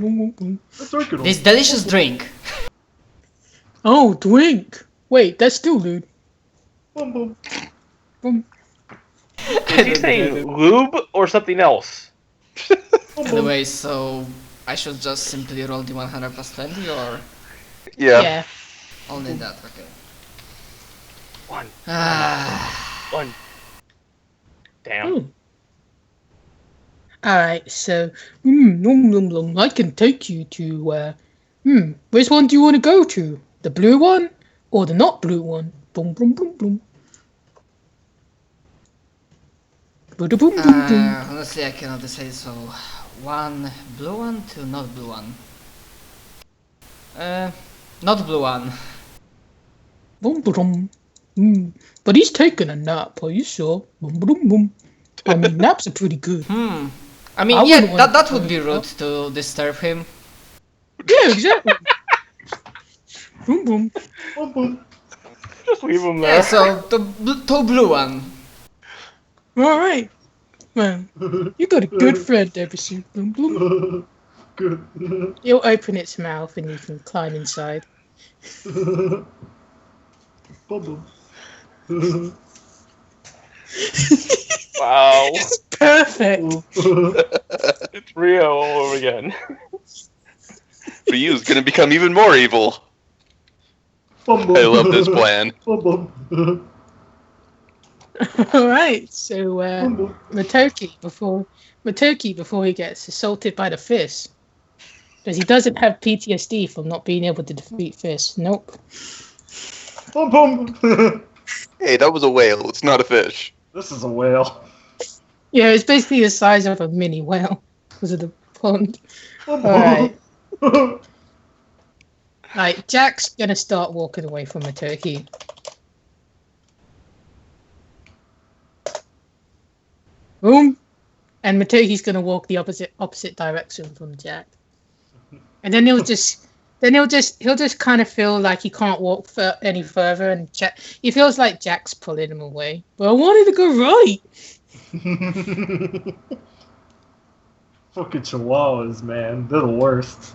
This delicious drink. Oh, drink. Wait, that's still dude. Is he saying lube or something else? Anyway, so I should just simply roll the 100 plus 20 or Yeah. only that? Okay. One. Ah. One. Damn. Alright, so, I can take you to, which one do you want to go to? The blue one or the not blue one? Boom, boom, boom, boom. Boom, boom, boom, boom. Honestly, I cannot decide. So, one blue one to not blue one. Not blue one. Boom, boom. But he's taking a nap, are you sure? Boom, boom, boom. I mean, naps are pretty good. I mean, I yeah, wouldn't want that to would be wake rude up. to disturb him. Yeah, exactly. Boom, boom. Just leave him there. Yeah, so the blue one. Alright. Man, you got a good friend, Eversy. Boom, boom. You'll open its mouth and you can climb inside. Wow. Perfect. It's Rio all over again. For you, it's gonna become even more evil. I love this plan. Alright, so Matoki before he gets assaulted by the fist. Because he doesn't have PTSD from not being able to defeat fists. Nope. Hey, that was a whale. It's not a fish. This is a whale. Yeah, it's basically the size of a mini whale because of the pond. Alright. Right, Jack's gonna start walking away from Matoki. Boom. And Matoki's gonna walk the opposite direction from Jack. And then he'll just kind of feel like he can't walk any further, and he feels like Jack's pulling him away. But I wanted to go right. Fucking chihuahuas, man. They're the worst.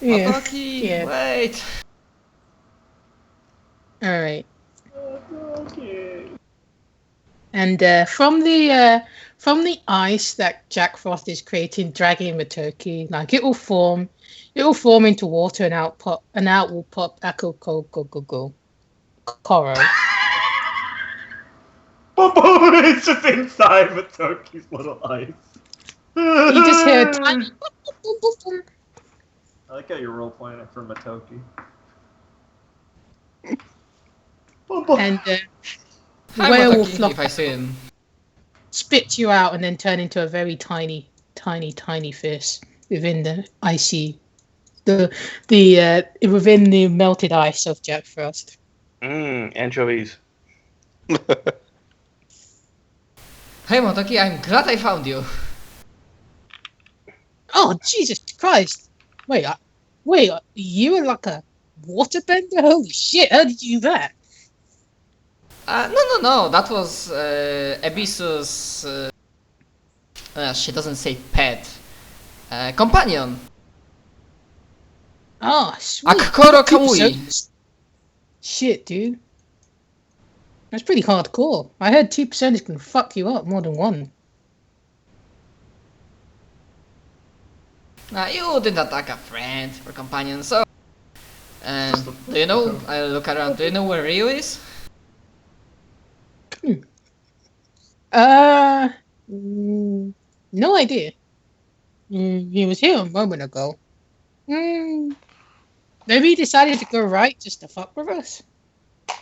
Yeah. Matoki, Yeah. wait. All right. Okay. And from the ice that Jack Frost is creating, dragging Matoki, like it will form into water, and out will pop Koro. It's just inside Matoki's little ice. You just hear a tiny boom, boom, boom, boom. I like how you're role playing it for Matoki. And the Hi, whale will Matoki, flop, if I see him. spit you out, and then turn into a very tiny fish within the icy, within the melted ice of Jack Frost. Anchovies. Hey Matoki, I'm glad I found you. Oh Jesus Christ! Wait, you were like a waterbender? Holy shit! How did you do that? No. That was Abyssus. She doesn't say pet. Companion. Oh, sweet. Akoro 2 Kamui. personas? Shit, dude. That's pretty hardcore. I heard 2% can fuck you up more than one. You didn't attack a friend or companion, so. Do you know? I look around. Do you know where Ryu is? No idea. He was here a moment ago. Maybe he decided to go right just to fuck with us.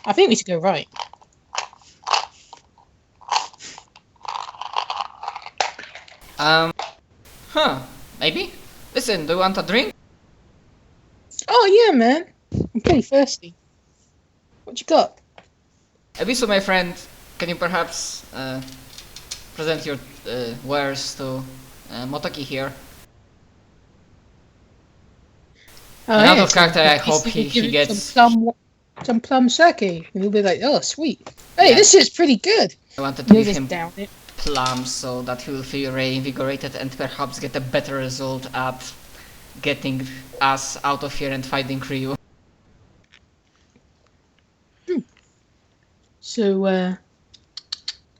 I think we should go right. Maybe. Listen, do you want a drink? Oh yeah, man. I'm pretty thirsty. What you got? Abysso, my friend, can you perhaps present your wares to Motaki here? Oh, And out yeah, of character, I hope basically he give it gets. some plum sake, and he'll be like, "Oh, sweet. Hey, Yeah. this is pretty good." I wanted to He'll give just him down it. plums so that he will feel reinvigorated and perhaps get a better result at getting us out of here and finding Ryu. So,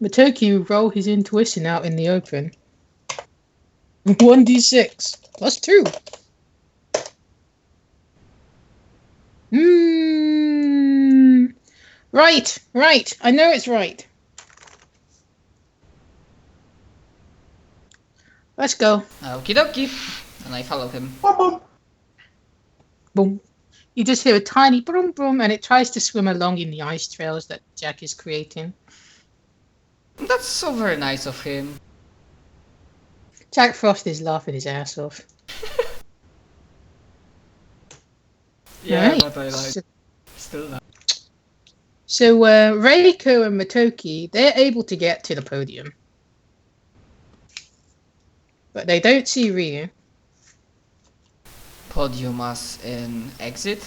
Matoki roll his intuition out in the open. 1d6 plus 2. Right. I know it's right. Let's go. Okie dokie. And I follow him. Boom. You just hear a tiny boom boom, and it tries to swim along in the ice trails that Jack is creating. That's so very nice of him. Jack Frost is laughing his ass off. Yeah, Right. but I like still that. So Reiko and Matoki, they're able to get to the podium. But they don't see Ryu. Podium as in exit.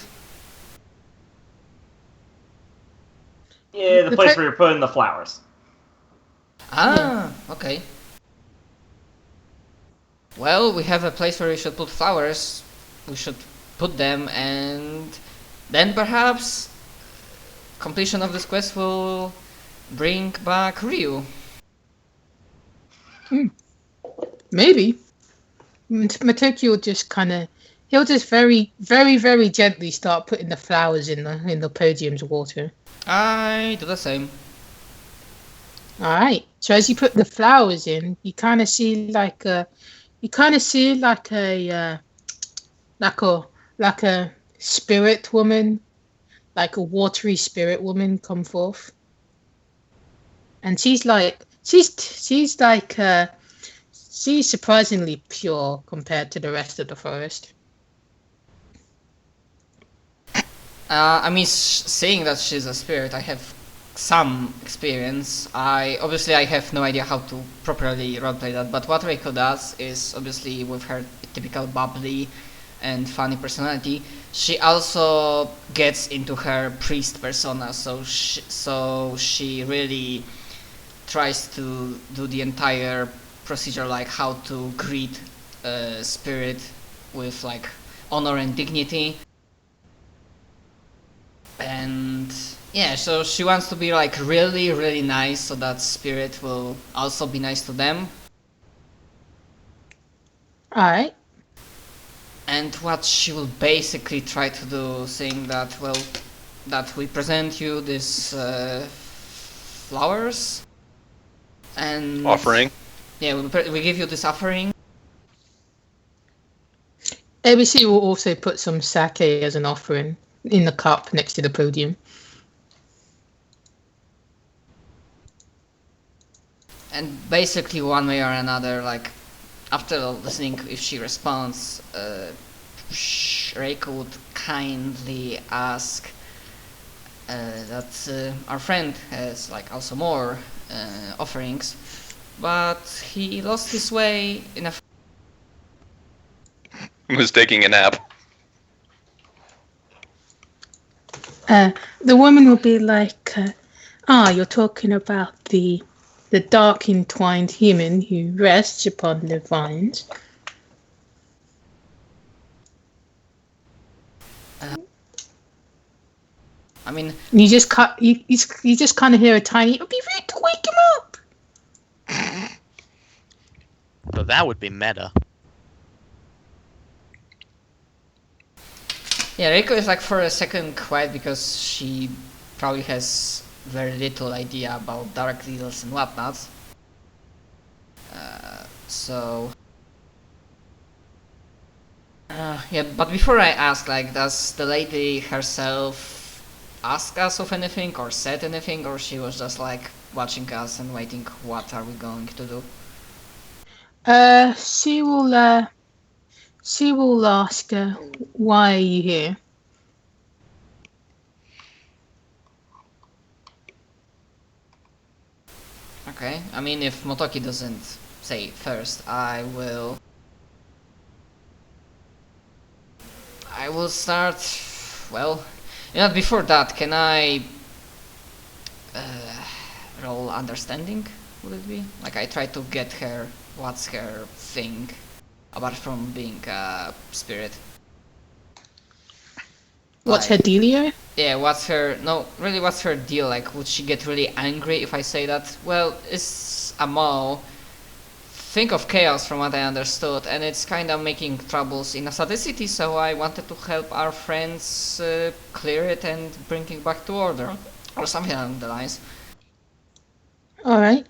Yeah, the The place pe- where you're putting the flowers. Ah, okay. Well, we have a place where we should put flowers. We should put them, and then perhaps completion of this quest will bring back Ryu. Maybe. Matoki will just he'll just very, very, very gently start putting the flowers in the podium's water. I do the same. Alright. So as you put the flowers in, you kind of see like a spirit woman, like a watery spirit woman come forth. And she's surprisingly pure compared to the rest of the forest. I mean, seeing that she's a spirit, I have some experience. I have no idea how to properly roleplay that, but what Reiko does is, obviously with her typical bubbly and funny personality, she also gets into her priest persona, so she really tries to do the entire procedure, like how to greet a spirit with like honor and dignity. And yeah, so she wants to be like really, really nice so that spirit will also be nice to them. Alright. And what she will basically try to do, saying that, well, that we present you this flowers and Offering. Yeah, we give you this offering. ABC will also put some sake as an offering in the cup next to the podium. And basically, one way or another, like, after listening, if she responds, Reiko would kindly ask that our friend has, like, also more offerings, but he lost his way in a... Was taking a nap. The woman will be like, you're talking about the dark entwined human who rests upon the vines. I mean, You just kind of hear a tiny, it'll be rude to wake him up. But that would be meta. yeah, Reiko is like for a second quiet because she probably has very little idea about dark deals and whatnot. Yeah, but before I ask, like, does the lady herself ask us of anything or said anything, or she was just like watching us and waiting, what are we going to do? She will ask, why are you here? Okay, I mean, if Motoki doesn't say first, I will start, well, before that, can I roll understanding would it be? Like I try to get her what's her thing, apart from being a spirit. What's her Like, dealio? yeah, what's her... No, really, what's her deal? Like, would she get really angry if I say that? Well, it's a mole. Think of chaos from what I understood, and it's kind of making troubles in Asade City, so I wanted to help our friends clear it and bring it back to order. Or something along the lines. Alright.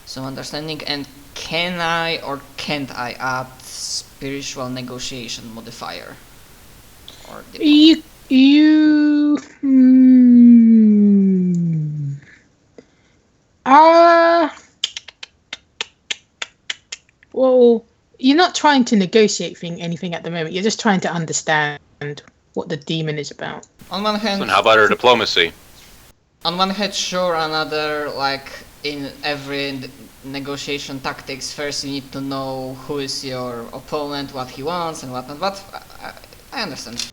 So understanding, and can I or can't I add spiritual negotiation modifier? Or well, you're not trying to negotiate anything at the moment. You're just trying to understand what the demon is about. on one hand, And how about her diplomacy? on one hand, sure. Another, like in every negotiation tactics, first you need to know who is your opponent, what he wants, and whatnot. But I understand.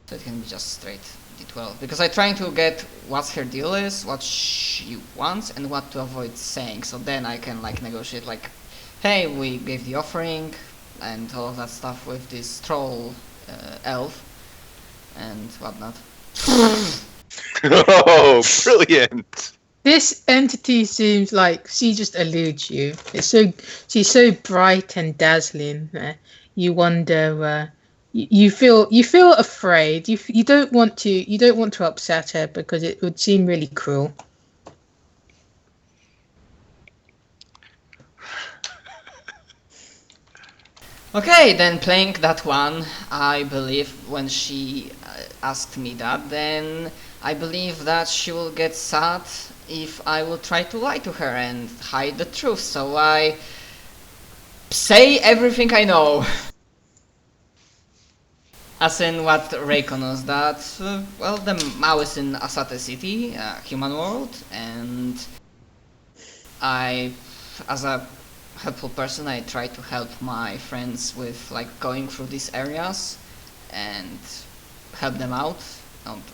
So it can be just straight D12 because I'm trying to get what her deal is, what she wants, and what to avoid saying. So then I can like negotiate, like, hey, we gave the offering and all of that stuff with this troll elf and whatnot. Oh, brilliant! This entity seems like she just eludes you. She's so bright and dazzling. You wonder. You feel afraid. You don't want to upset her because it would seem really cruel. Okay, then playing that one, I believe when she asked me that, then I believe that she will get sad if I will try to lie to her and hide the truth. So I say everything I know. As in what Reiko knows, that, well, the Mao is in Asate City, human world, and I, as a helpful person, I try to help my friends with, like, going through these areas and help them out,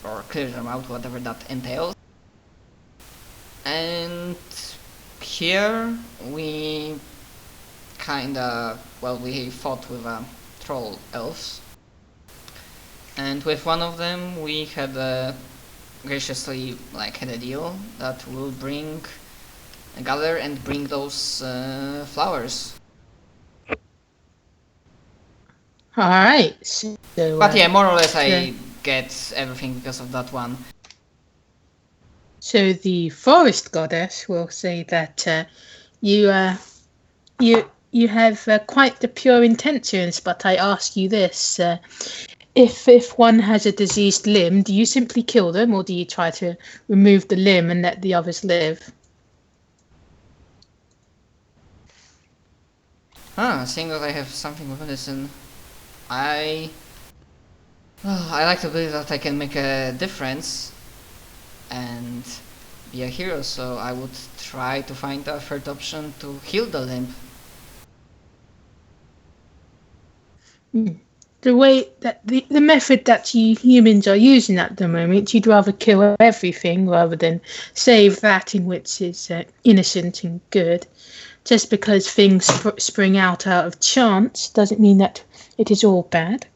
or clear them out, whatever that entails. And here we kinda, well, we fought with troll elves. And with one of them, we had graciously had a deal that will gather and bring those flowers. All right. So, But yeah, more or less, I get everything because of that one. So the forest goddess will say that you have quite the pure intentions, but I ask you this: if one has a diseased limb, do you simply kill them, or do you try to remove the limb and let the others live? Seeing that I have something with medicine, I like to believe that I can make a difference and be a hero, so I would try to find a third option to heal the limb. The way that the method that you humans are using at the moment, you'd rather kill everything rather than save that in which is innocent and good. Just because things spring out of chance doesn't mean that it is all bad.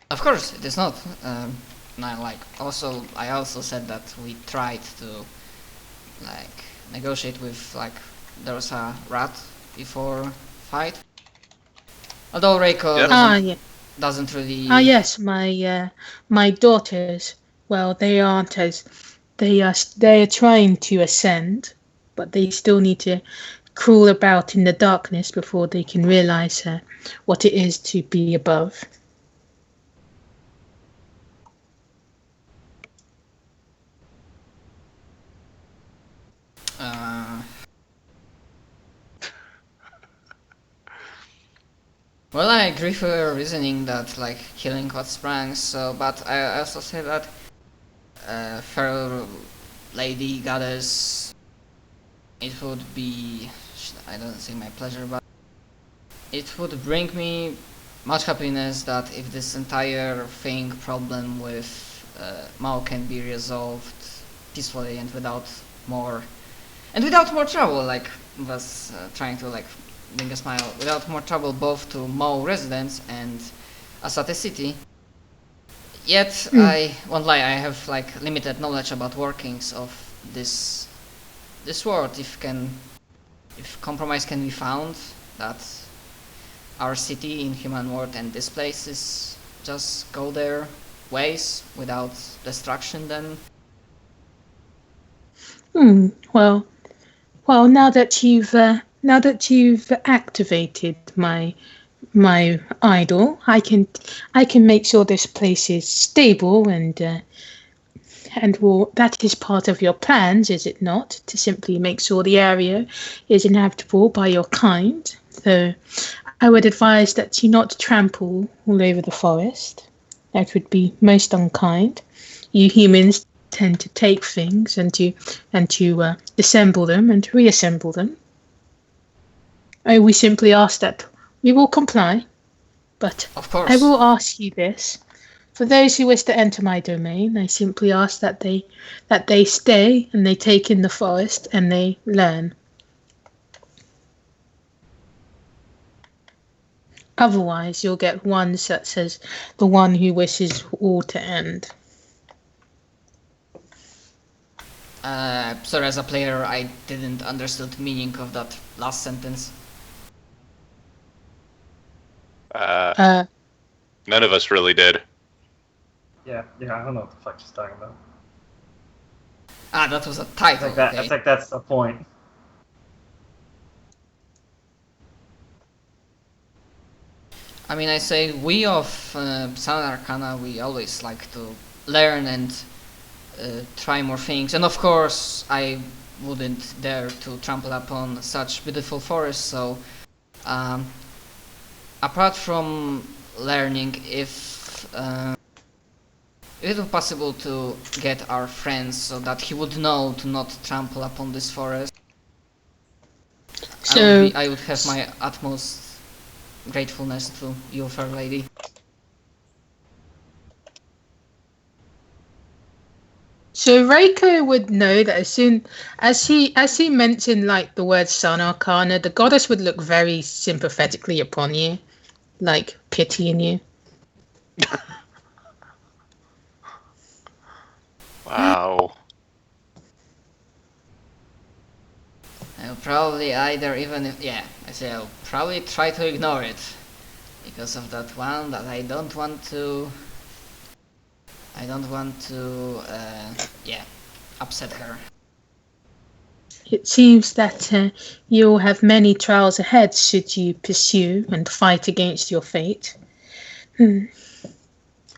Of course, it is not. I also said that we tried to negotiate with there was a rat before fight. Although Reiko doesn't really. Yes, my daughters. Well, they aren't as they are trying to ascend, but they still need to crawl about in the darkness before they can realize what it is to be above. Well, I agree with your reasoning that killing what sprang. So, but I also say that fair lady goddess, it would be, I don't say my pleasure, but it would bring me much happiness that if this entire problem with Mao can be resolved peacefully and without more trouble, like was trying to like bring a smile, without more trouble both to Mao residents and Asate City. Yet I won't lie, I have like limited knowledge about workings of this world. If compromise can be found, that our city in human world and this place is just go their ways without destruction, then Well, now that you've activated my idol, I can make sure this place is stable and that is part of your plans, is it not? To simply make sure the area is inhabitable by your kind. So I would advise that you not trample all over the forest. That would be most unkind. You humans tend to take things and to assemble them and reassemble them. We simply ask that we will comply, but of course I will ask you this. For those who wish to enter my domain, I simply ask that they stay and they take in the forest and they learn. Otherwise, you'll get one such as the one who wishes all to end. Sorry, as a player, I didn't understand the meaning of that last sentence. None of us really did. Yeah, I don't know what the fuck she's talking about. That was a title. I think that's the point. I mean, I say we of Sound Arcana, we always like to learn and try more things, and of course I wouldn't dare to trample upon such beautiful forests, so apart from learning, if it was possible to get our friends so that he would know to not trample upon this forest, So I would have my utmost gratefulness to you, fair lady. So Reiko would know that as soon as he mentioned like the word Sun Arcana, the goddess would look very sympathetically upon you, like pitying you. Wow. I'll probably I'll probably try to ignore it because of that one that I don't want to upset her. It seems that you'll have many trials ahead should you pursue and fight against your fate.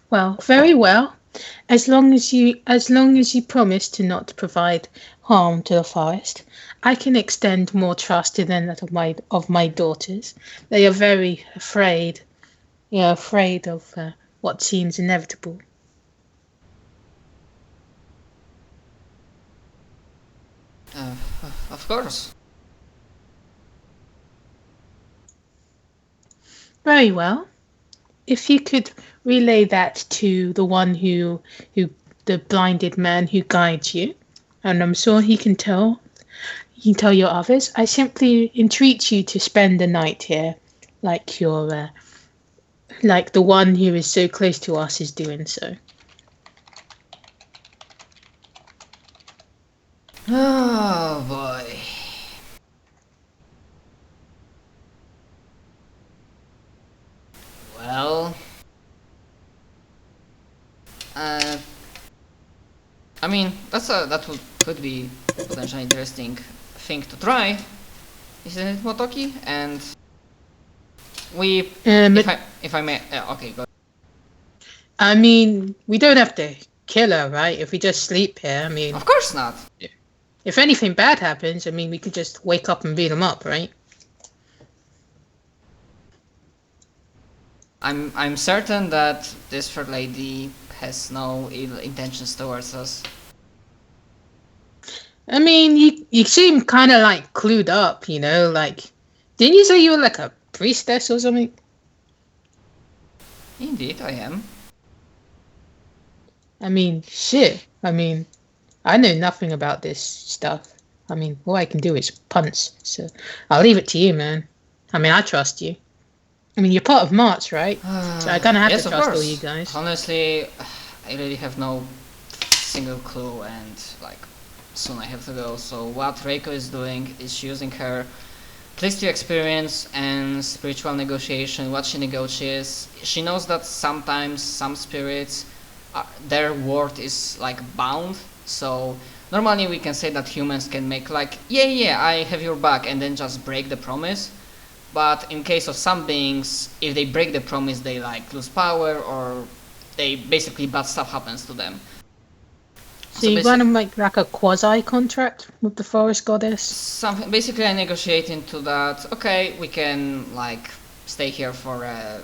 Well, very well. As long as you promise to not provide harm to the forest, I can extend more trust to them that of my daughters. They are very afraid. Yeah, afraid of what seems inevitable. Of course. Very well. If you could relay that to the one who the blinded man who guides you, and I'm sure he can tell your others. I simply entreat you to spend the night here, like your like the one who is so close to us is doing so. Oh boy. Well, I mean could be potentially interesting thing to try, isn't it, Motoki? And we, if I may, okay, go. I mean, we don't have to kill her, right? If we just sleep here, I mean, Of course not. if anything bad happens, I mean, we could just wake up and beat them up, right? I'm certain that this fair lady has no ill intentions towards us. I mean, you seem kind of like clued up, you know? Like, didn't you say you were like a priestess or something? Indeed, I am. I mean, shit. I mean, I know nothing about this stuff. I mean, all I can do is punch. So I'll leave it to you, man. I mean, I trust you. I mean, you're part of March, right? So I kind of have Yes, to of trust course. all you guys. Honestly, I really have no single clue, and like soon I have to go. So what Reiko is doing is using her Plissio experience and spiritual negotiation. What she negotiates, she knows that sometimes some spirits, their word is like bound. So normally we can say that humans can make like, yeah, I have your back, and then just break the promise. But in case of some beings, if they break the promise, they like lose power, or they basically bad stuff happens to them. So you want to make like a quasi contract with the forest goddess? Something basically I negotiate into that. Okay, we can like stay here for a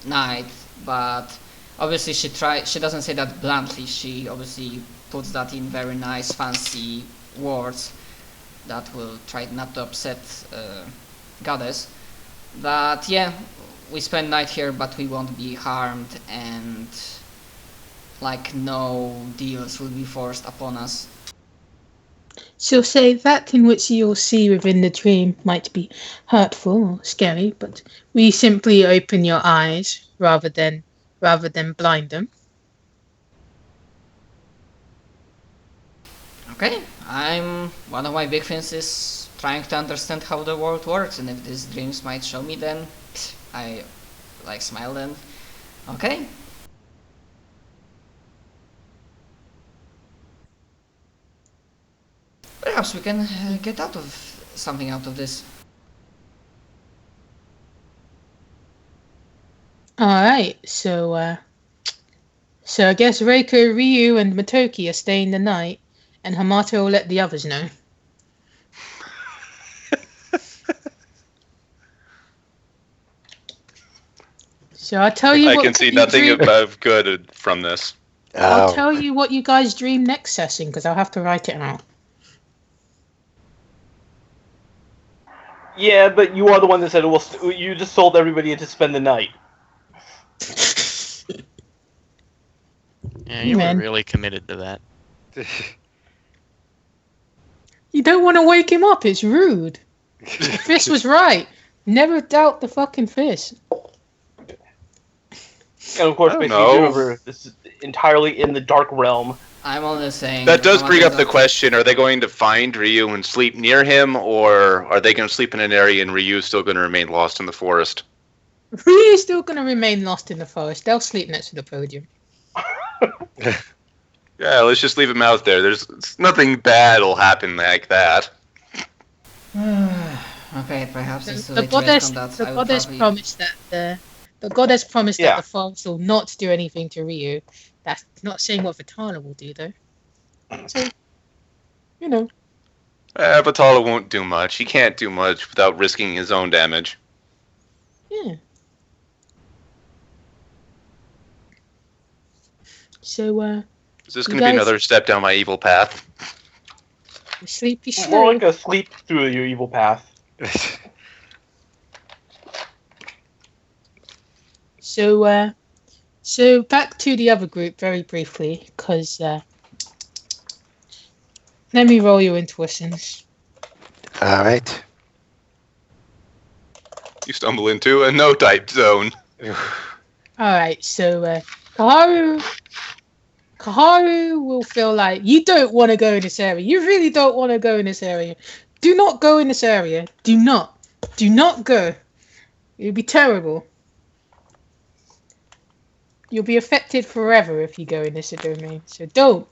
night, but obviously she doesn't say that bluntly. She obviously puts that in very nice, fancy words that will try not to upset goddess. That yeah, we spend night here, but we won't be harmed, and like no deals will be forced upon us. She'll say that in which you'll see within the dream might be hurtful or scary, but we simply open your eyes rather than blind them. Okay, one of my big things is trying to understand how the world works, and if these dreams might show me, then I like smile and okay. Perhaps we can get something out of this. Alright, so I guess Reiko, Ryu, and Motoki are staying the night, and Hamato will let the others know. So I'll tell you I what can see you nothing dream- of good from this. I'll tell you what you guys dream next session, because I'll have to write it out. Yeah, but you are the one that said, well, you just sold everybody to spend the night. Yeah, you Man. were really committed to that. You don't want to wake him up, it's rude. The Fist was right. Never doubt the fucking Fist. And of course, I don't basically, know. remember, this is entirely in the dark realm. I'm only saying That does bring up the that- question, are they going to find Ryu and sleep near him, or are they going to sleep in an area and Ryu's still going to remain lost in the forest? Ryu's still going to remain lost in the forest. They'll sleep next to the podium. Yeah, let's just leave him out there. There's nothing bad will happen like that. Okay, perhaps it's too The late to goddess, on that. the I will goddess probably... promised that the goddess promised Yeah. that the forest will not do anything to Ryu. That's not saying what Vitala will do, though. So, you know. Vitala won't do much. He can't do much without risking his own damage. Yeah. So, Is this You going to be guys- another step down my evil path? sleepy More slow. like a sleep through your evil path. So back to the other group very briefly, because let me roll your intuitions. All right. You stumble into a no-type zone. All right, so Kaharu will feel like you don't want to go in this area. You really don't want to go in this area. Do not go in this area. Do not go. It'll be terrible. You'll be affected forever if you go in this domain. So don't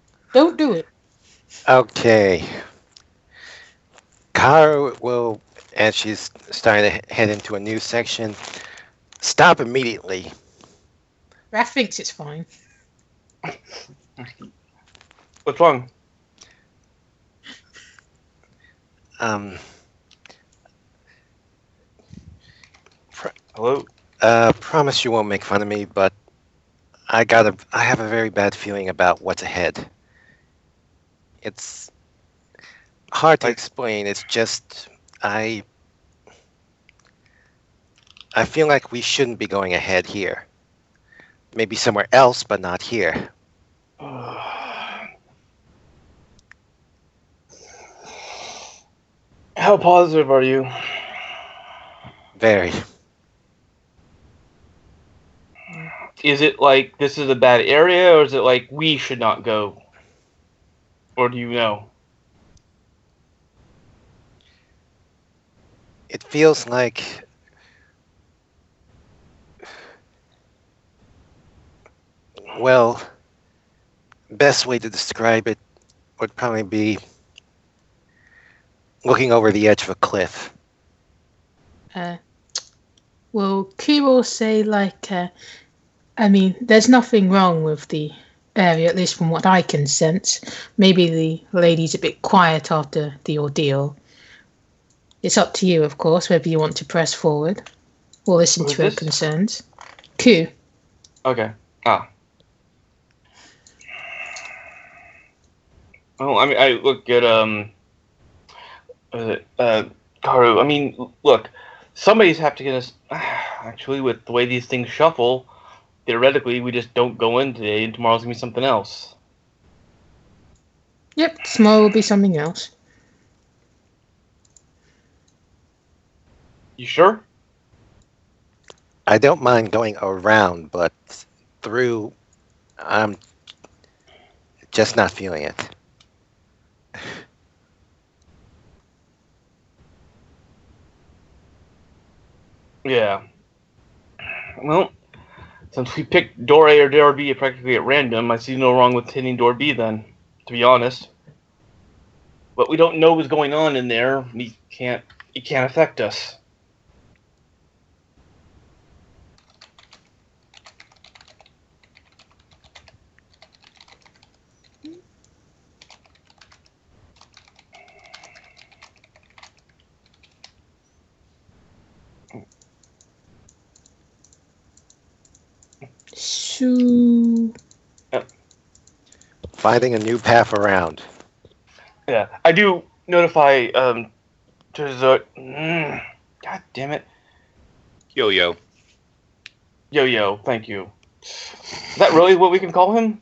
do it. Okay. Kara will, as she's starting to head into a new section, stop immediately. Raph thinks it's fine. What's wrong? Hello? Promise you won't make fun of me, but I have a very bad feeling about what's ahead. It's hard to explain. It's just I feel like we shouldn't be going ahead here. Maybe somewhere else, but not here. How positive are you? Very. Is it like this is a bad area, or is it like we should not go? Or do you know? It feels like well, best way to describe it would probably be looking over the edge of a cliff. Well, Q will say, there's nothing wrong with the area, at least from what I can sense. Maybe the lady's a bit quiet after the ordeal. It's up to you, of course, whether you want to press forward or listen to her concerns. Q. Okay. Well, I mean, I look at Karu. I mean, look, somebody's have to get us. Actually, with the way these things shuffle, theoretically, we just don't go in today, and tomorrow's gonna be something else. Yep, tomorrow will be something else. You sure? I don't mind going around, but through, I'm just not feeling it. Yeah. Well, since we picked door A or door B practically at random, I see no wrong with hitting door B then, to be honest. But we don't know what's going on in there. It can't affect us. So... Finding a new path around. Yeah, I do notify to the God damn it, Yo-yo. Yo-Yo. Thank you. Is that really what we can call him?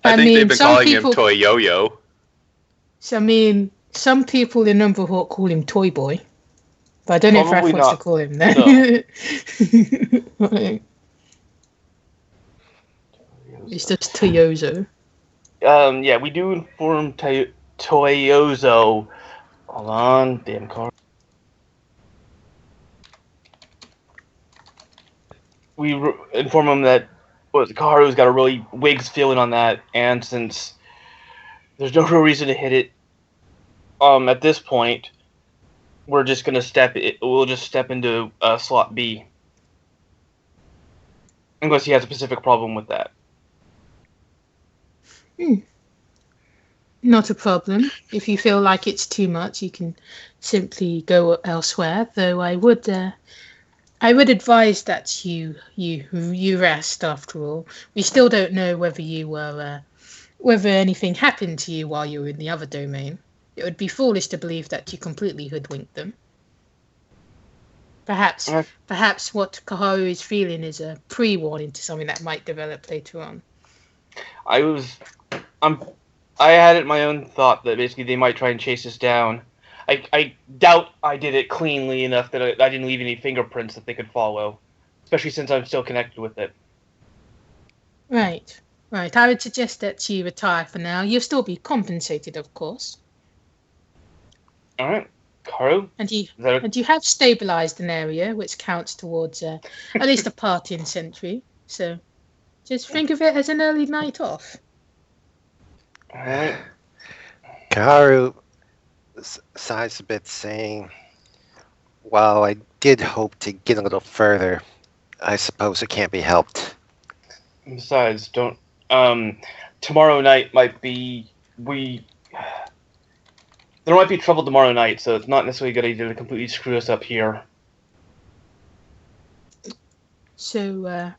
I think they've been calling him Toy Yo-Yo. So, some people in Umberhawk call him Toy Boy. But I don't know Probably if Raph wants not. to call him that. No. Right. It's just Toyozo. Yeah, we do inform Toyozo. Hold on, damn car. We inform him that Kaharu's got a really Wigs feeling on that, and since there's no real reason to hit it, at this point, we're just gonna we'll just step into slot B, unless he has a specific problem with that. Not a problem. If you feel like it's too much, you can simply go elsewhere. Though I would advise that you rest. After all, we still don't know whether you were whether anything happened to you while you were in the other domain. It would be foolish to believe that you completely hoodwinked them. Perhaps what Kaharu is feeling is a pre-warning to something that might develop later on. I had it my own thought that basically they might try and chase us down. I doubt I did it cleanly enough that I didn't leave any fingerprints that they could follow, especially since I'm still connected with it. Right. I would suggest that you retire for now. You'll still be compensated, of course. All right, Karu. And you have stabilized an area, which counts towards at least a parting century. So just think of it as an early night off. All right. Kaharu sighs a bit, saying, while I did hope to get a little further, I suppose it can't be helped. Besides, tomorrow night might be there might be trouble tomorrow night, so it's not necessarily a good idea to completely screw us up here. So,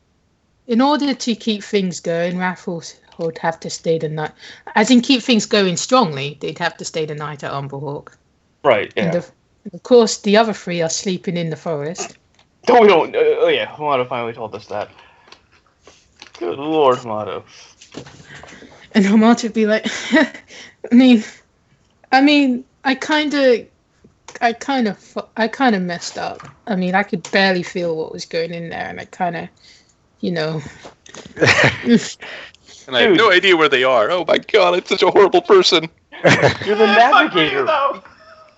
in order to keep things going, Raffles would have to stay the night. As in, keep things going strongly, they'd have to stay the night at Umberhawk. Right, yeah. And of course, the other three are sleeping in the forest. No, we don't. Oh yeah, Hamato finally told us that. Good lord, Hamato. And Hamato would be like, I mean, I kind of messed up. I mean, I could barely feel what was going in there, and I kind of, you know. And I have no idea where they are. Oh my god, I'm such a horrible person. You're the navigator.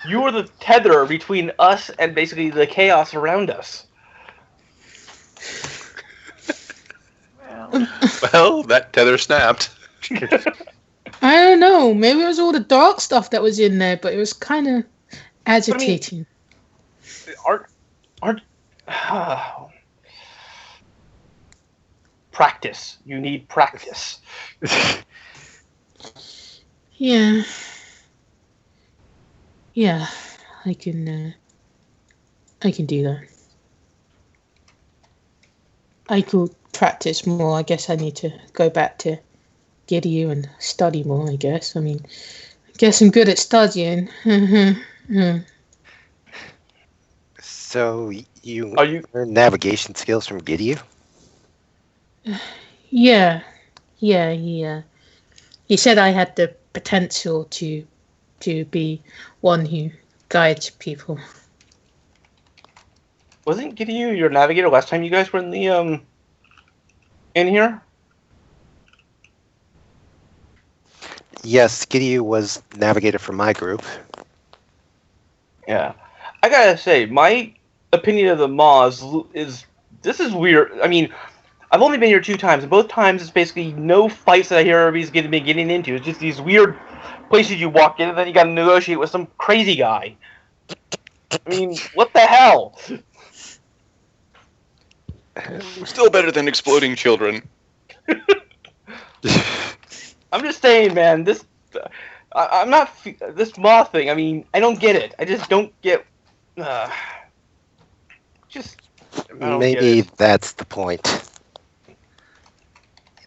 You are the tether between us and basically the chaos around us. Well, that tether snapped. I don't know. Maybe it was all the dark stuff that was in there, but it was kind of agitating. Aren't practice. You need practice. Yeah. Yeah, I can do that. I could practice more. I guess I need to go back to Gidyu and study more, I guess. I mean, I guess I'm good at studying. So you learn navigation skills from Gidyu? Yeah. He said I had the potential to be one who guides people. Wasn't Gidyu your navigator last time you guys were in the in here? Yes, Gidyu was navigator for my group. Yeah. I gotta say, my opinion of the Moz is this is weird. I mean, I've only been here 2 times, and both times it's basically no fights that I hear everybody's getting into. It's just these weird places you walk in, and then you gotta negotiate with some crazy guy. I mean, what the hell? Still better than exploding children. I'm just saying, man. I'm not this moth thing. I mean, I don't get it. I just don't get. Maybe that's the point.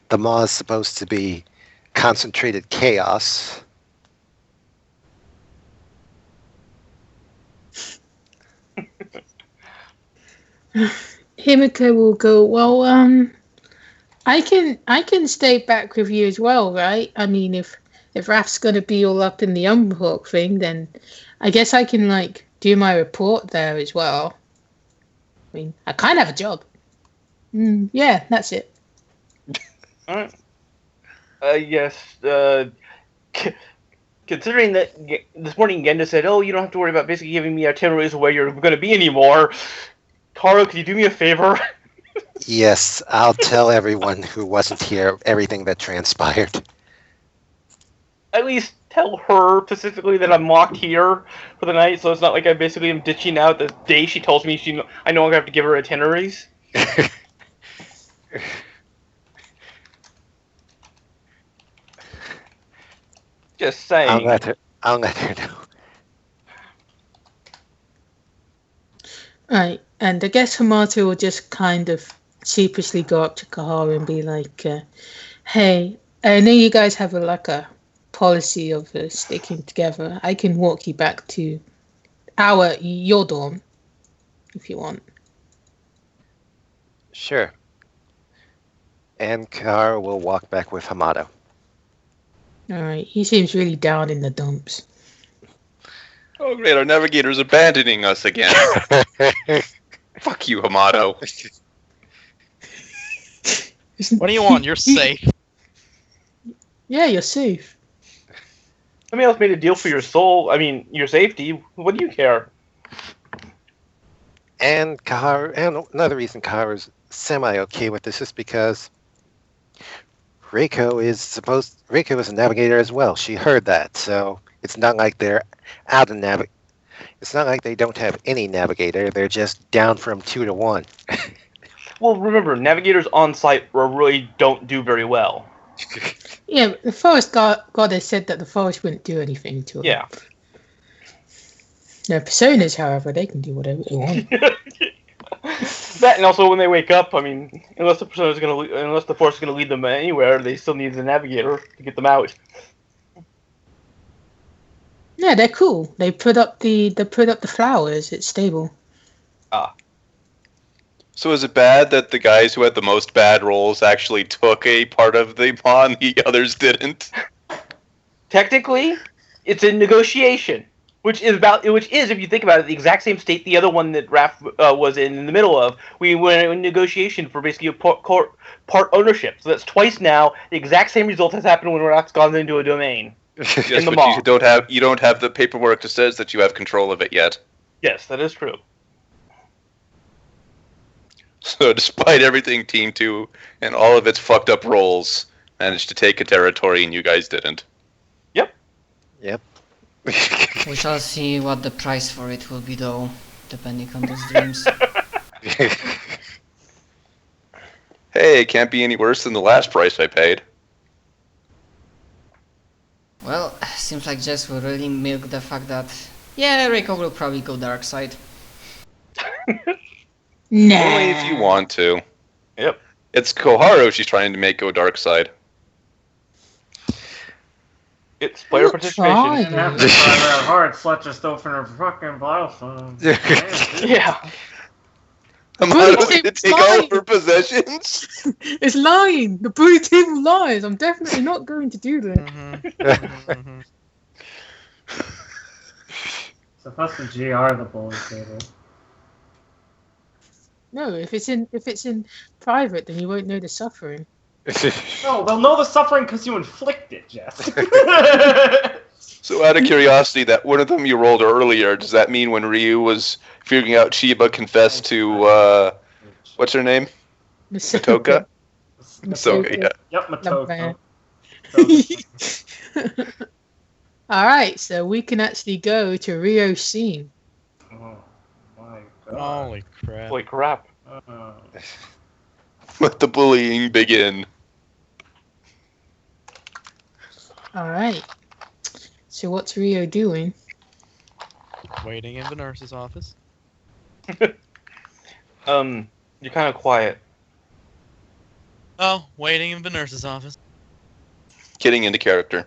The maw is supposed to be concentrated chaos. Himiko will go, well, I can stay back with you as well, right? I mean, if Raf's gonna be all up in the Umhawk thing, then I guess I can do my report there as well. I mean, I kind of have a job. Yeah, that's it. Alright. Yes, considering that this morning Genda said, oh, you don't have to worry about basically giving me itineraries of where you're going to be anymore. Taro, could you do me a favor? Yes, I'll tell everyone who wasn't here everything that transpired. At least tell her specifically that I'm locked here for the night, so it's not like I basically am ditching out the day she tells me I no longer have to give her itineraries. Just saying. I'll let her know. Right, and I guess Hamato will just kind of sheepishly go up to Kaharu and be like, hey, I know you guys have a policy of sticking together. I can walk you back to your dorm if you want. Sure. And Kaharu will walk back with Hamato. Alright, he seems really down in the dumps. Oh great, our navigator's abandoning us again. Fuck you, Hamato. What do you want? You're safe. Yeah, you're safe. Somebody else made a deal for your soul. I mean, your safety. What do you care? And another reason Kaharu's semi-okay with this is because Reiko is a navigator as well. She heard that, so it's not like they're out of It's not like they don't have any navigator. They're just down from 2 to 1. Well, remember, navigators on site really don't do very well. Yeah, the forest goddess said that the forest wouldn't do anything to them. Yeah. Their personas, however, they can do whatever they want. That, and also when they wake up, I mean, unless the forest is gonna lead them anywhere, they still need the navigator to get them out. Yeah, they're cool. They put up the flowers. It's stable. Ah. So is it bad that the guys who had the most bad rolls actually took a part of the pawn, the others didn't? Technically, it's a negotiation, which is, if you think about it, the exact same state the other one that Raph was in the middle of. We were in negotiation for basically a part ownership. So that's twice now. The exact same result has happened when Raph's gone into a domain. Yes, in the but mall. you don't have the paperwork that says that you have control of it yet. Yes, that is true. So despite everything, Team 2 and all of its fucked up rolls managed to take a territory and you guys didn't. Yep. We shall see what the price for it will be, though, depending on those dreams. Hey, it can't be any worse than the last price I paid. Well, seems like Jess will really milk the fact that, yeah, Reiko will probably go dark side. Nah. Only if you want to. Yep. It's Koharu she's trying to make go dark side. It's player We'll participation. try. Didn't have to try that hard. Slut just opened her fucking blouse. Yeah. I'm Bully not going to team's take all lying. of her possessions. It's lying. The bully table lies. I'm definitely not going to do that. Mm-hmm. Supposed to GR the bully table. No, if it's in private, then you won't know the suffering. No, they'll know the suffering because you inflict it, Jess. So out of curiosity, that one of them you rolled earlier, does that mean when Ryu was figuring out Chiba confessed to, what's her name? Matoka? Matoka, yeah. Yep, Matoko. Alright, so we can actually go to Rio scene. Oh my god. Holy crap. Holy crap. Let the bullying begin. Alright. So what's Rio doing? Waiting in the nurse's office. You're kind of quiet. Oh, waiting in the nurse's office. Getting into character.